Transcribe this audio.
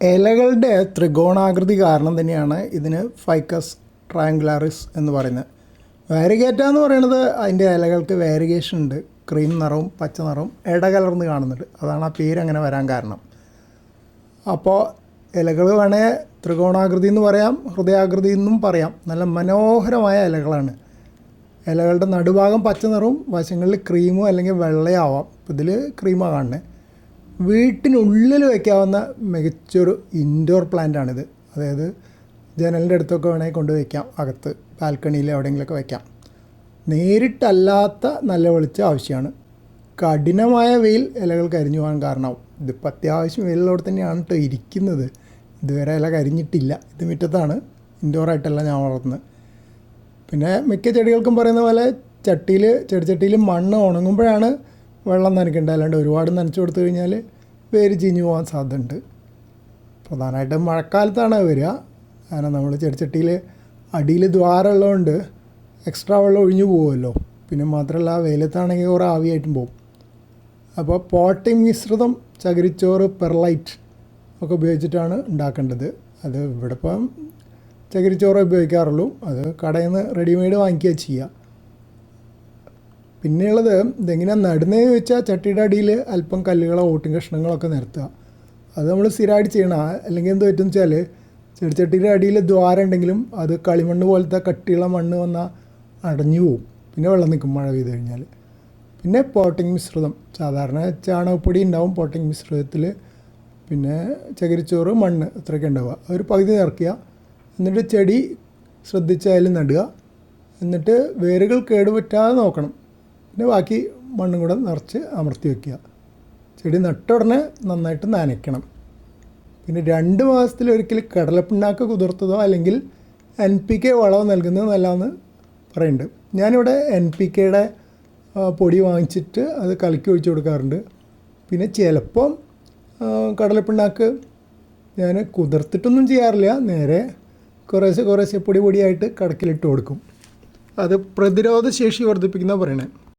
ഇലകളുടെ ത്രികോണാകൃതി കാരണം തന്നെയാണ് ഇതിന് ഫൈക്കസ് ട്രയാങ്കുലാറിസ് എന്ന് പറയുന്നത്. വാരിഗേറ്റ എന്ന് പറയുന്നത് അതിൻ്റെ ഇലകൾക്ക് വാരിഗേഷൻ ഉണ്ട്, ക്രീം നിറവും പച്ച നിറവും ഇടകലർന്ന് കാണുന്നുണ്ട്. അതാണ് ആ പേര് അങ്ങനെ വരാൻ കാരണം. അപ്പോൾ ഇലകൾ വേണേൽ ത്രികോണാകൃതി എന്ന് പറയാം, ഹൃദയാകൃതി എന്നും പറയാം. നല്ല മനോഹരമായ ഇലകളാണ്. ഇലകളുടെ നടുഭാഗം പച്ച നിറവും വശങ്ങളിൽ ക്രീമോ അല്ലെങ്കിൽ വെള്ളയാവാം. ഇതിൽ ക്രീമാണ് കാണുന്നത്. വീട്ടിനുള്ളിൽ വയ്ക്കാവുന്ന മികച്ചൊരു ഇൻഡോർ പ്ലാന്റാണിത്. അതായത് ജനലിൻ്റെ അടുത്തൊക്കെ വേണമെങ്കിൽ കൊണ്ട് വയ്ക്കാം, അകത്ത് ബാൽക്കണിയിൽ എവിടെയെങ്കിലുമൊക്കെ വയ്ക്കാം. നേരിട്ടല്ലാത്ത നല്ല വെളിച്ചം ആവശ്യമാണ്. കഠിനമായ വെയിൽ ഇലകൾ കരിഞ്ഞു പോകാൻ കാരണമാവും. ഇതിപ്പോൾ അത്യാവശ്യം വെയിലോട് തന്നെയാണ് കേട്ടോ ഇരിക്കുന്നത്. ഇതുവരെ ഇല കരിഞ്ഞിട്ടില്ല. ഇത് മുറ്റത്താണ്, ഇൻഡോറായിട്ടല്ല ഞാൻ വളർത്തുന്നത്. പിന്നെ മിക്ക ചെടികൾക്കും പറയുന്ന പോലെ ചെടിച്ചട്ടിയിൽ മണ്ണ് ഉണങ്ങുമ്പോഴാണ് വെള്ളം നനയ്ക്കേണ്ടത്. അല്ലാണ്ട് ഒരുപാട് നനച്ചു കൊടുത്തു കഴിഞ്ഞാൽ വേര് ചീഞ്ഞു പോകാൻ സാധ്യതയുണ്ട്. പ്രധാനമായിട്ടും മഴക്കാലത്താണ് വരിക. കാരണം നമ്മൾ ചെടിച്ചട്ടിയിൽ അടിയിൽ ദ്വാരമുള്ളതുകൊണ്ട് എക്സ്ട്രാ വെള്ളം ഒഴിഞ്ഞു പോകുമല്ലോ. പിന്നെ മാത്രമല്ല വെയിലത്താണെങ്കിൽ കുറേ ആവിയായിട്ടും പോകും. അപ്പോൾ പോട്ടിംഗ് മിശ്രിതം ചകിരിച്ചോറ്, പെർലൈറ്റ് ഒക്കെ ഉപയോഗിച്ചിട്ടാണ് ഉണ്ടാക്കേണ്ടത്. അത് ഇവിടെ ഇപ്പം ചകിരിച്ചോറ് ഉപയോഗിക്കാറുള്ളൂ. അത് കടയിൽ നിന്ന് റെഡിമെയ്ഡ് വാങ്ങിക്കുക ചെയ്യുക. പിന്നെയുള്ളത് ഇതെങ്ങനെയാണ് നടുന്നതെന്ന് ചോദിച്ചാൽ ചട്ടിയുടെ അടിയിൽ അല്പം കല്ലുകളോ ഓട്ടും കഷ്ണങ്ങളൊക്കെ നിരത്തുക. അത് നമ്മൾ സ്ഥിരമായിട്ട് ചെയ്യണം. അല്ലെങ്കിൽ എന്ത് പറ്റും വെച്ചാൽ ചെടിച്ചട്ടിയുടെ അടിയിൽ ദ്വാരം ഉണ്ടെങ്കിലും അത് കളിമണ്ണ് പോലത്തെ കട്ടിയുള്ള മണ്ണ് വന്നാൽ അടഞ്ഞു പോവും. പിന്നെ വെള്ളം നിൽക്കും മഴ പെയ്ത് കഴിഞ്ഞാൽ. പിന്നെ പോട്ടിംഗ് മിശ്രിതം, സാധാരണ ചാണകപ്പൊടി ഉണ്ടാവും പോട്ടിംഗ് മിശ്രിതത്തിൽ. പിന്നെ ചകിരിച്ചോറ്, മണ്ണ്, ഇത്രയൊക്കെ ഉണ്ടാവുക. ഒരു പകുതി നിറയ്ക്കുക. എന്നിട്ട് ചെടി ശ്രദ്ധിച്ചായാലും നടുക. എന്നിട്ട് വേരുകൾ കേടുപറ്റാതെ നോക്കണം. പിന്നെ ബാക്കി മണ്ണും കൂടെ നിറച്ച് അമർത്തി വയ്ക്കുക. ചെടി നട്ട ഉടനെ നന്നായിട്ട് നനയ്ക്കണം. പിന്നെ 2 മാസത്തിലൊരിക്കൽ കടലപ്പിണ്ണാക്ക് കുതിർത്തതോ അല്ലെങ്കിൽ NPK വളമോ നൽകുന്നത് നല്ലതെന്ന് പറയുന്നുണ്ട്. ഞാനിവിടെ NPKയുടെ പൊടി വാങ്ങിച്ചിട്ട് അത് കലക്കി ഒഴിച്ച് കൊടുക്കാറുണ്ട്. പിന്നെ ചിലപ്പം കടലപ്പിണ്ണാക്ക് ഞാൻ കുതിർത്തിട്ടൊന്നും ചെയ്യാറില്ല, നേരെ കുറേശ്ശെ പൊടിയായിട്ട് കടക്കിലിട്ട് കൊടുക്കും. അത് പ്രതിരോധ ശേഷി വർദ്ധിപ്പിക്കുന്ന പറയണേ.